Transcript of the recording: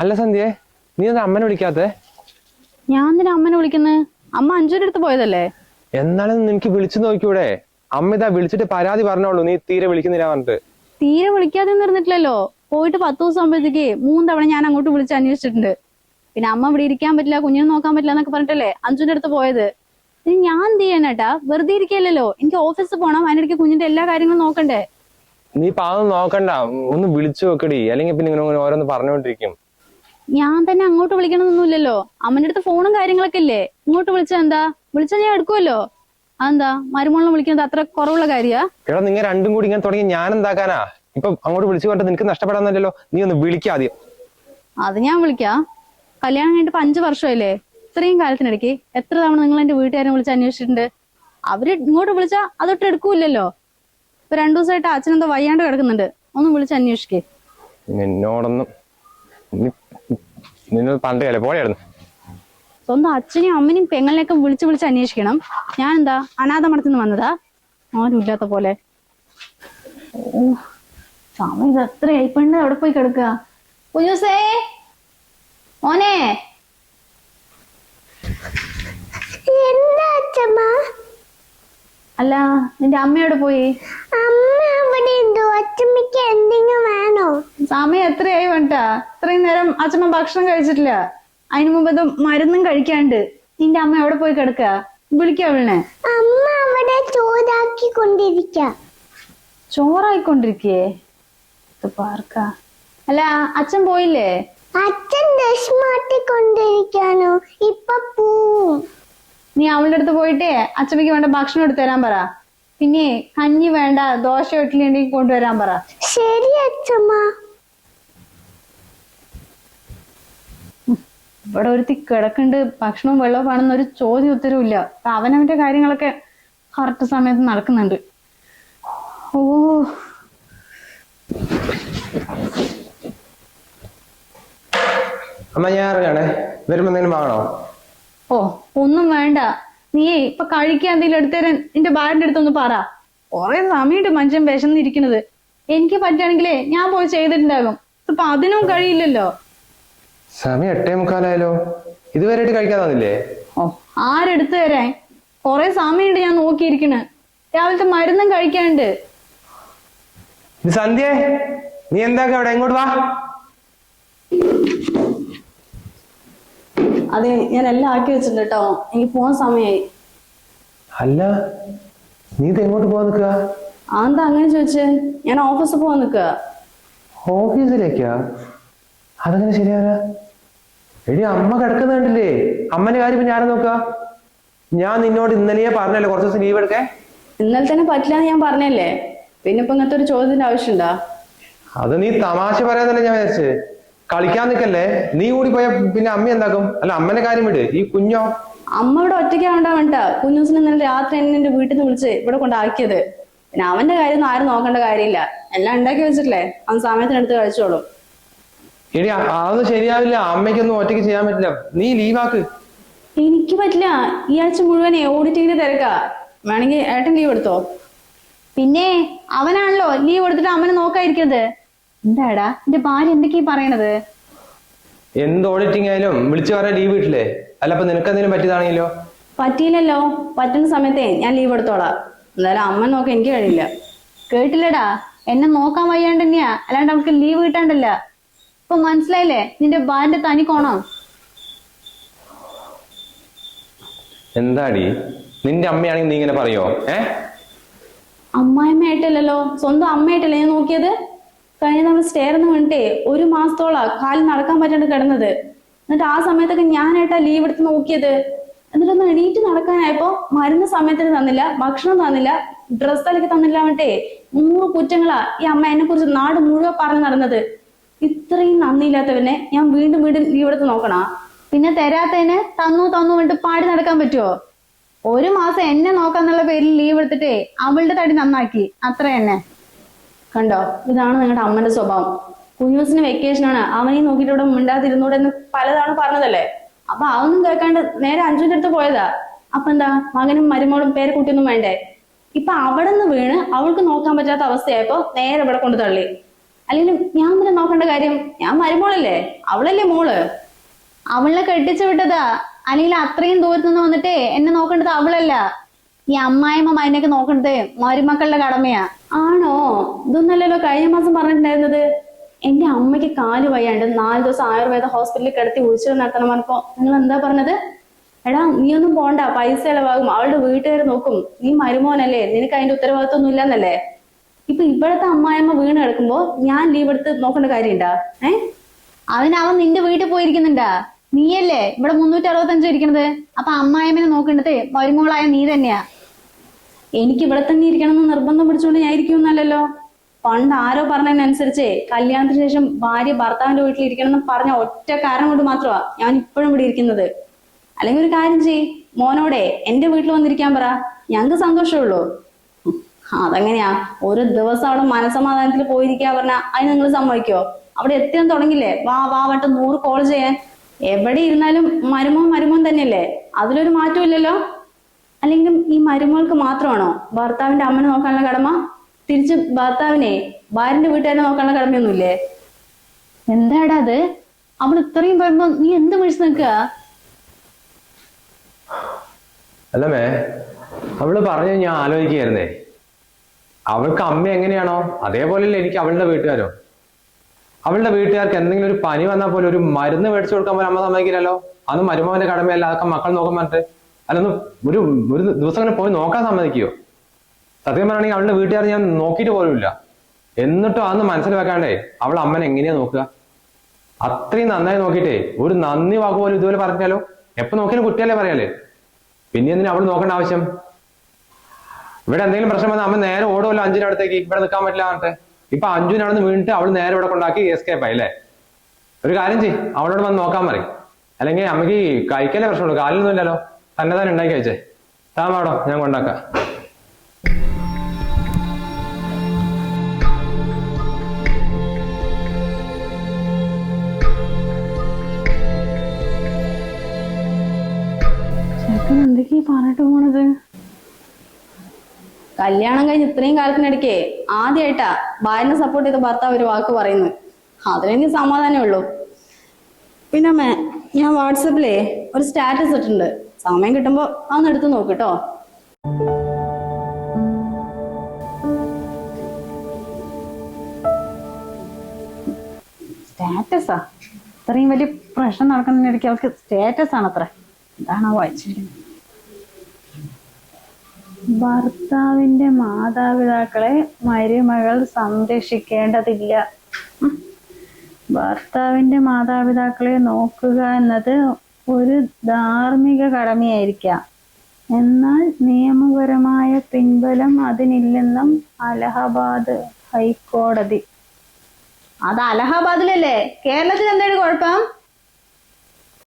അല്ല സന്ധ്യേ, നീ എന്താ അമ്മനെ വിളിക്കാത്തെ? ഞാൻ എന്തിനാ അമ്മനെ വിളിക്കുന്നത്? അമ്മ അഞ്ജുവിന്റെ അടുത്ത് പോയതല്ലേ. എന്നാലും നിനക്ക് വിളിച്ചു നോക്കിയൂടെ? അമ്മ ഇതാ വിളിച്ചിട്ട് പരാതി പറഞ്ഞോളൂ, നീ തീരെ വിളിക്കുന്നില്ല പറഞ്ഞിട്ട്. തീരെ വിളിക്കാതെ ഇരുന്നിട്ടില്ലല്ലോ. പോയിട്ട് 10 ദിവസം ആകുമ്പോഴത്തേക്ക് 3 തവണ ഞാൻ അങ്ങോട്ട് വിളിച്ച് അന്വേഷിച്ചിട്ടുണ്ട്. പിന്നെ അമ്മ ഇവിടെ ഇരിക്കാൻ പറ്റില്ല, കുഞ്ഞിനെ നോക്കാൻ പറ്റില്ല എന്നൊക്കെ പറഞ്ഞിട്ടല്ലേ അഞ്ജുവിന്റെ അടുത്ത് പോയത്. ഇനി ഞാൻ എന്ത് ചെയ്യാനേട്ടാ? വെറുതെ ഇരിക്കല്ലോ, എനിക്ക് ഓഫീസിൽ പോകണം, അതിനിടയ്ക്ക് കുഞ്ഞിന്റെ എല്ലാ കാര്യങ്ങളും നോക്കണ്ടേ. നീ പാവം നോക്കണ്ട, ഒന്ന് വിളിച്ചു നോക്കടി, അല്ലെങ്കിൽ പിന്നെ ഇങ്ങനെ ഓരോന്ന് പറഞ്ഞുകൊണ്ടിരിക്കും. ഞാൻ തന്നെ അങ്ങോട്ട് വിളിക്കണമെന്നൊന്നുമില്ലല്ലോ. അമ്മന്റെ അടുത്ത് ഫോണും കാര്യങ്ങളൊക്കെ ഇല്ലേ. ഇങ്ങോട്ട് വിളിച്ചാ എന്താ? വിളിച്ചാൽ ഞാൻ എടുക്കുമല്ലോ. അതെന്താ മരുമോളിനെ വിളിക്കുന്നത് അത്ര കുറവുള്ള കാര്യാ? എടാ, നിങ്ങൾ രണ്ടും കൂടി ഇങ്ങനെ തുടങ്ങി ഞാൻ എന്താക്കാനാ? ഇപ്പൊ അങ്ങോട്ട് വിളിച്ചു പറഞ്ഞിട്ട് നിനക്ക് നഷ്ടപ്പെടാന്നല്ലോ. നീ ഒന്ന് വിളിക്കാദ്യം. അത് ഞാൻ വിളിക്കാം. കല്യാണം കഴിഞ്ഞിട്ട് 5 വർഷമായില്ലേ. ഇത്രയും കാലത്തിനിടയ്ക്ക് എത്ര തവണ നിങ്ങൾ എന്റെ വീട്ടുകാരെ വിളിച്ച് അന്വേഷിച്ചിട്ടുണ്ട്? അവര് ഇങ്ങോട്ട് വിളിച്ചാ അതൊട്ട് എടുക്കൂല്ലല്ലോ. ഇപ്പൊ 2 ദിവസമായിട്ട് അച്ഛനെന്തോ വയ്യാണ്ട് കിടക്കുന്നുണ്ട്, ഒന്ന് വിളിച്ച് അന്വേഷിക്കേ. നിന്നോടൊന്നും നിന്നോട് പണ്ടേ പോയായിരുന്നു. സ്വന്തം അച്ഛനെയും അമ്മനെയും പെങ്ങളിനെയൊക്കെ വിളിച്ച് അന്വേഷിക്കണം. ഞാൻ എന്താ അനാഥ മഠത്തിൽ വന്നതാ? ആരും ഇല്ലാത്ത പോലെ. ഓ, സമയം ഇത് എത്രയായി? പെണ്ണ് എവിടെ പോയി കിടക്കുക? കുഞ്ഞൂസേ, മോനെ. അല്ല, നിന്റെ അമ്മ എവിടെ പോയി? സമയം എത്രയായി വേണ്ട? ഇത്രയും നേരം അച്ഛമ്മ ഭക്ഷണം കഴിച്ചിട്ടില്ല. അതിനു മുമ്പ് ഇത് മരുന്നും കഴിക്കാണ്ട്. നിന്റെ അമ്മ എവിടെ പോയി കിടക്ക? വിളിക്കാ അവളിനെ. അമ്മ അവിടെ ചോറായിക്കൊണ്ടിരിക്കേ? പാർക്ക. അല്ല, അച്ഛൻ പോയില്ലേ? അച്ഛൻ ഡ്രസ് മാറ്റിക്കൊണ്ടിരിക്കാനോ? ഇപ്പൊ പോവും. നീ അവളുടെ അടുത്ത് പോയിട്ടേ അച്ഛമ്മയ്ക്ക് വേണ്ട ഭക്ഷണം എടുത്തു തരാൻ പറ. പിന്നെ കഞ്ഞി വേണ്ട, ദോശ ഇഡ്ഡലി ഉണ്ടെങ്കിൽ കൊണ്ടുവരാൻ പറ. ശരി അച്ഛമ്മ. ഇവിടെ ഒരുത്തി കിടക്കുന്നുണ്ട്, ഭക്ഷണവും വെള്ളവും വേണമെന്നൊരു ചോദ്യം ഉത്തരവും ഇല്ല. അവനവന്റെ കാര്യങ്ങളൊക്കെ കറക്റ്റ് സമയത്ത് നടക്കുന്നുണ്ട്. ഓ, അമ്മ ഞാൻ ഇറങ്ങാണേ, വരുമ്പോ എന്തെങ്കിലും വാങ്ങണോ? ഓ, ഒന്നും വേണ്ട. നീയേ ഇപ്പൊ കഴിക്കാൻ എന്തെങ്കിലും എടുത്തേരാൻ നിന്റെ ഭാര്യന്റെ അടുത്തൊന്ന് പറ. കുറെ സമയത്ത് മനുഷ്യൻ വിശന്നിരിക്കുന്നത്. എനിക്ക് പറ്റുകയാണെങ്കിലേ ഞാൻ പോയി ചെയ്തിട്ടുണ്ടാകും. ഇപ്പൊ അതിനും കഴിയില്ലല്ലോ. സമയം 8:45 ഇതുവരെയായിട്ട് കഴിക്കാൻ തന്നില്ലേ? ഓ, ആരെടുത്തു തരാൻ? കൊറേ സമയമുണ്ട് ഞാൻ നോക്കിയിരിക്കണ്. രാവിലത്തെ മരുന്നും കഴിക്കാണ്ട്. സന്ധ്യ, നീ എന്താക്ക അവിടെ? എങ്ങോട്ട് വാ. അതെ, ഞാൻ എല്ലാം ആക്കി വെച്ചിട്ടുണ്ട് കേട്ടോ. എനിക്ക് പോവാൻ സമയമായി. അല്ല, നീ ഇത് എങ്ങോട്ട് പോവാൻ നിക്ക? എന്താ അങ്ങനെ ചോദിച്ചേ? ഞാൻ ഓഫീസിൽ പോവാൻ നിക്ക. ഓഫീസിലേക്കാ? അതെങ്ങനെ ശരിയാവില്ല? എടി, അമ്മ കിടക്കുന്ന കണ്ടില്ലേ? അമ്മന്റെ കാര്യം ഇപ്പൊ ഞാനും നോക്ക. ഞാൻ നിന്നോട് ഇന്നലെയെ പറഞ്ഞല്ലേ കുറച്ച് ദിവസം ലീവ് എടുക്കേ. ഇന്നലെ തന്നെ പറ്റില്ലാന്ന് ഞാൻ പറഞ്ഞല്ലേ. പിന്നെ ഇപ്പൊ ഇങ്ങനത്തെ ഒരു ചോദ്യത്തിന്റെ ആവശ്യമുണ്ടാ? അത് നീ തമാശ പറയാന്നല്ലേ ഞാൻ വിചാരിച്ചേ. കളിക്കാൻ നിക്കല്ലേ. നീ കൂടി പോയ പിന്നെ അമ്മ എന്താക്കും? അല്ല, അമ്മന്റെ കാര്യം വിട്. ഈ കുഞ്ഞോ? അമ്മ ഇവിടെ ഒറ്റയ്ക്കാവണ്ടാ വേണ്ട. കുഞ്ഞൂസിനെ ഇന്നലെ രാത്രി എന്നെ വീട്ടിൽ നിന്ന് വിളിച്ച് ഇവിടെ കൊണ്ടാക്കിയത്. പിന്നെ അവന്റെ കാര്യം ഒന്നും ആരും നോക്കേണ്ട കാര്യമില്ല. എല്ലാം ഉണ്ടാക്കി വെച്ചിട്ടില്ലേ, അവൻ സമയത്തിനടുത്ത് കഴിച്ചോളും. എടി, അതൊന്നും ശരിയാവില്ല. അമ്മയ്ക്കൊന്നും ഒറ്റയ്ക്ക് ചെയ്യാൻ പറ്റില്ല. നീ ലീവാക്ക്. എനിക്ക് പറ്റില്ല. ഈ ആഴ്ച മുഴുവനെ ഓഡിറ്റിങ്ങിന് തിരക്കാ. വേണമെങ്കിൽ ഏട്ടൻ ലീവ് എടുത്തോ. പിന്നെ അവനാണല്ലോ ലീവ് എടുത്തിട്ട് അമ്മനെ നോക്കാതിരിക്കുന്നത്. എന്താടാ എന്റെ ഭാര്യ എന്തൊക്കെയാ പറയണത്? എന്ത് ഓഡിറ്റിംഗ് ആയാലും വിളിച്ചു പറയാൻ ലീവ് കിട്ടില്ലേ? അല്ല, അപ്പൊ നിനക്ക് എന്തെങ്കിലും പറ്റിയതാണെങ്കിലോ? പറ്റിയില്ലല്ലോ. പറ്റുന്ന സമയത്തേ ഞാൻ ലീവ് എടുത്തോളാം. എന്തായാലും അമ്മ നോക്കാൻ എനിക്ക് കഴിയില്ല. കേട്ടില്ലടാ, എന്നെ നോക്കാൻ വയ്യാണ്ട് തന്നെയാ, അല്ലാണ്ട് അവൾക്ക് ലീവ് കിട്ടാണ്ടല്ല. ഇപ്പൊ മനസ്സിലായില്ലേ നിന്റെ ഭാര്യന്റെ തനിക്കോണം? എന്താടി, നിന്റെ അമ്മയാണെങ്കിൽ നീ ഇങ്ങനെ പറയോ? അമ്മായിമ്മയായിട്ടല്ലോ, സ്വന്തം അമ്മയായിട്ടല്ലേ ഞാൻ നോക്കിയത്. കഴിഞ്ഞ നമ്മൾ സ്റ്റെയർന്ന് വീണിട്ടേ 1 മാസത്തോളാ കാലിൽ നടക്കാൻ പറ്റാണ്ട് കിടന്നത്. എന്നിട്ട് ആ സമയത്തൊക്കെ ഞാനായിട്ടാ ലീവ് എടുത്ത് നോക്കിയത്. എന്നിട്ടൊന്ന് എണീറ്റ് നടക്കാനായപ്പോ മരുന്ന് സമയത്തിന് തന്നില്ല, ഭക്ഷണം തന്നില്ല, ഡ്രസ്സ് അലക്കി തന്നില്ല. മറ്റേ 100 കുറ്റങ്ങളാ ഈ അമ്മ എന്നെ കുറിച്ച് നാട് മുഴുവൻ പറഞ്ഞു നടന്നത്. ഇത്രയും നന്ദിയില്ലാത്തവനെ ഞാൻ വീണ്ടും വീണ്ടും ലീവ് എടുത്ത് നോക്കണ? പിന്നെ തരാത്തതിന് തന്നു വേണ്ടിട്ട് പാടി നടക്കാൻ പറ്റുമോ? 1 മാസം എന്നെ നോക്കാന്നുള്ള പേരിൽ ലീവ് എടുത്തിട്ടേ അവളുടെ തടി നന്നാക്കി, അത്ര തന്നെ. കണ്ടോ, ഇതാണ് നിങ്ങളുടെ അമ്മന്റെ സ്വഭാവം. കുഞ്ഞൂസിന് വെക്കേഷനാണ്, അവനെ നോക്കിയിട്ട് ഇവിടെ മിണ്ടാതിരുന്നൂടെ എന്ന് പലതവണ പറഞ്ഞതല്ലേ. അപ്പൊ അതൊന്നും കേൾക്കാണ്ട് നേരെ അഞ്ജുവിന്റെ അടുത്ത് പോയതാ. അപ്പൊ എന്താ, മകനും മരുമോളും പേരക്കുട്ടിയൊന്നും വേണ്ടേ? ഇപ്പൊ അവിടെ നിന്ന് വീണ് അവൾക്ക് നോക്കാൻ പറ്റാത്ത അവസ്ഥയായപ്പോ നേരെ ഇവിടെ കൊണ്ട് തള്ളി. അല്ലെങ്കിൽ ഞാൻ തന്നെ നോക്കേണ്ട കാര്യം? ഞാൻ മരുമോളല്ലേ, അവളല്ലേ മോള്. അവളെ കെട്ടിച്ചു വിട്ടതാ, അല്ലെങ്കിൽ അത്രയും ദൂരത്തു നിന്ന് വന്നിട്ടേ എന്നെ നോക്കേണ്ടത് അവളല്ല. ഈ അമ്മായിമ്മ മരുന്നൊക്കെ നോക്കേണ്ടത് മരുമക്കളുടെ കടമയാ. ആണോ? ഇതൊന്നല്ലല്ലോ കഴിഞ്ഞ മാസം പറഞ്ഞിട്ടുണ്ടായിരുന്നത്. എന്റെ അമ്മയ്ക്ക് കാല് വയ്യാണ്ട് 4 ദിവസം ആയുർവേദ ഹോസ്പിറ്റലിൽ കിടത്തി ഉഴിച്ചിൽ നടത്തണം പറഞ്ഞപ്പോ നിങ്ങൾ എന്താ പറഞ്ഞത്? എടാ നീ ഒന്നും പോണ്ട, പൈസ ചെലവാകും, അവളുടെ വീട്ടുകാർ നോക്കും, നീ മരുമോനല്ലേ, നിനക്ക് അതിന്റെ ഉത്തരവാദിത്വം ഇല്ലെന്നല്ലേ. ഇപ്പൊ ഇവിടത്തെ അമ്മായിമ്മ വീണ് കിടക്കുമ്പോ ഞാൻ ലീവ് എടുത്ത് നോക്കേണ്ട കാര്യണ്ടാ? അതിനവൻ നിന്റെ വീട്ടിൽ പോയിരിക്കുന്നുണ്ടാ? നീയല്ലേ ഇവിടെ 365 ഇരിക്കണത്. അപ്പൊ അമ്മായിമ്മനെ നോക്കേണ്ടത് മരുമോളായ നീ തന്നെയാ. എനിക്ക് ഇവിടെ തന്നെ ഇരിക്കണം എന്ന് നിർബന്ധം പിടിച്ചുകൊണ്ട് ഞാൻ ഇരിക്കുമെന്നല്ലോ. പണ്ട് ആരോ പറഞ്ഞതിനനുസരിച്ചേ കല്യാണത്തിന് ശേഷം ഭാര്യ ഭർത്താവിന്റെ വീട്ടിൽ ഇരിക്കണം എന്ന് പറഞ്ഞ ഒറ്റ കാരണം കൊണ്ട് മാത്രമാ ഞാൻ ഇപ്പോഴും ഇവിടെ ഇരിക്കുന്നത്. അല്ലെങ്കിൽ ഒരു കാര്യം ചെയ്, മോനോടെ എന്റെ വീട്ടിൽ വന്നിരിക്കാൻ പറ, ഞങ്ങൾക്ക് സന്തോഷമുള്ളൂ. അതെങ്ങനെയാ? ഒരു ദിവസം അവിടെ മനസമാധാനത്തിൽ പോയിരിക്കാ പറഞ്ഞാ അതിന് നിങ്ങൾ സമ്മതിക്കോ? അവിടെ എത്തിയാൻ തുടങ്ങില്ലേ വാ വാ വട്ട് 100 കോൾ ചെയ്യാൻ. എവിടെ ഇരുന്നാലും മരുമോൻ തന്നെയല്ലേ, അതിലൊരു മാറ്റവും ഇല്ലല്ലോ. അല്ലെങ്കിലും ഈ മരുമോൾക്ക് മാത്രമാണോ ഭർത്താവിന്റെ അമ്മനെ നോക്കാനുള്ള കടമ? തിരിച്ച് ഭർത്താവിനെ ഭാര്യന്റെ വീട്ടുകാരെ നോക്കാനുള്ള കടമയൊന്നുമില്ലേ? എന്താടാ അത്? അവൾ ഇത്രയും പറയുമ്പോ നീ എന്ത് വിളിച്ചു നിൽക്കുക? അല്ലമ്മേ, അവള് പറഞ്ഞു ഞാൻ ആലോചിക്കുകയായിരുന്നേ. അവൾക്ക് അമ്മ എങ്ങനെയാണോ അതേപോലെയല്ലേ എനിക്ക് അവളുടെ വീട്ടുകാരോ. അവളുടെ വീട്ടുകാർക്ക് എന്തെങ്കിലും ഒരു പനി വന്നാൽ പോലും ഒരു മരുന്ന് മേടിച്ചു കൊടുക്കാൻ പോലും അമ്മ സമ്മതിക്കില്ലല്ലോ. അന്ന് മരുമോന്റെ കടമയല്ല, അതൊക്കെ മക്കൾ നോക്കാൻ പറഞ്ഞിട്ട്. അല്ലൊന്ന് ഒരു ദിവസം അങ്ങനെ പോയി നോക്കാൻ സമ്മതിക്കുവോ? സത്യം പറയുകയാണെങ്കിൽ അവളുടെ വീട്ടുകാർ ഞാൻ നോക്കിയിട്ട് പോലുമില്ല. എന്നിട്ടും അന്ന് മനസ്സിൽ വെക്കാണ്ടേ അവൾ അമ്മനെ എങ്ങനെയാ നോക്കുക? അത്രയും നന്നായി നോക്കിയിട്ടേ ഒരു നന്ദി വാക്ക് പോലും ഇതുപോലെ പറഞ്ഞാലോ. എപ്പോ നോക്കിയാലും കുട്ടിയല്ലേ പറയാലേ. പിന്നെ എന്തിനാ അവൾ നോക്കേണ്ട ആവശ്യം? ഇവിടെ എന്തെങ്കിലും പ്രശ്നം വന്നാൽ അമ്മ നേരെ ഓടുമല്ലോ അഞ്ജുവിന്റെ അടുത്തേക്ക്, ഇവിടെ നിൽക്കാൻ പറ്റില്ല പറഞ്ഞിട്ട്. ഇപ്പൊ അഞ്ജുവിനവിടെ നിന്ന് വീണിട്ട് അവൾ നേരെ ഇവിടെ കൊണ്ടാക്കി എസ്കേപ്പ് ആയി അല്ലേ. ഒരു കാര്യം ചെയ്യ്, അവളോട് വന്ന് നോക്കാൻ പറയും. അല്ലെങ്കിൽ അമ്മയ്ക്ക് കഴിക്കലേ പ്രശ്നമുള്ളൂ, കാലിലൊന്നും ഇല്ലല്ലോ. തന്നെ തന്നെ ഉണ്ടാക്കി കഴിച്ചേ. താമാടോ, ഞാൻ കൊണ്ടാക്കാം. എന്തൊക്കെയാ പറഞ്ഞിട്ട് പോണത്? കല്യാണം കഴിഞ്ഞ് ഇത്രയും കാലത്തിനിടയ്ക്ക് ആദ്യമായിട്ടാ ഭാര്യനെ സപ്പോർട്ട് ചെയ്ത ഭർത്താവ് ഒരു വാക്ക് പറയുന്നു. അതിലെനിക്ക് സമാധാനമേ ഉള്ളൂ. പിന്നെ ഞാൻ വാട്സപ്പിലേ ഒരു സ്റ്റാറ്റസ് ഇട്ടിട്ടുണ്ട്, സമയം കിട്ടുമ്പോ അതൊന്ന് എടുത്ത് നോക്കിട്ടോ. സ്റ്റാറ്റസാ? ഇത്രയും വലിയ പ്രശ്നം നടക്കുന്നതിനിടയ്ക്ക് അവൾക്ക് സ്റ്റാറ്റസ് ആണത്ര. എന്താണോ വായിച്ചിരിക്കുന്നത്? ഭർത്താവിന്റെ മാതാപിതാക്കളെ മരുമകൾ സംരക്ഷിക്കേണ്ടതില്ല. ഭർത്താവിന്റെ മാതാപിതാക്കളെ നോക്കുക എന്നത് ഒരു ധാർമ്മിക കടമയായിരിക്കാം, എന്നാൽ നിയമപരമായ പിൻബലം അതിനില്ലെന്നും അലഹബാദ് ഹൈക്കോടതി. അത് അലഹബാദിലല്ലേ, കേരളത്തിൽ എന്താണ് കുഴപ്പം?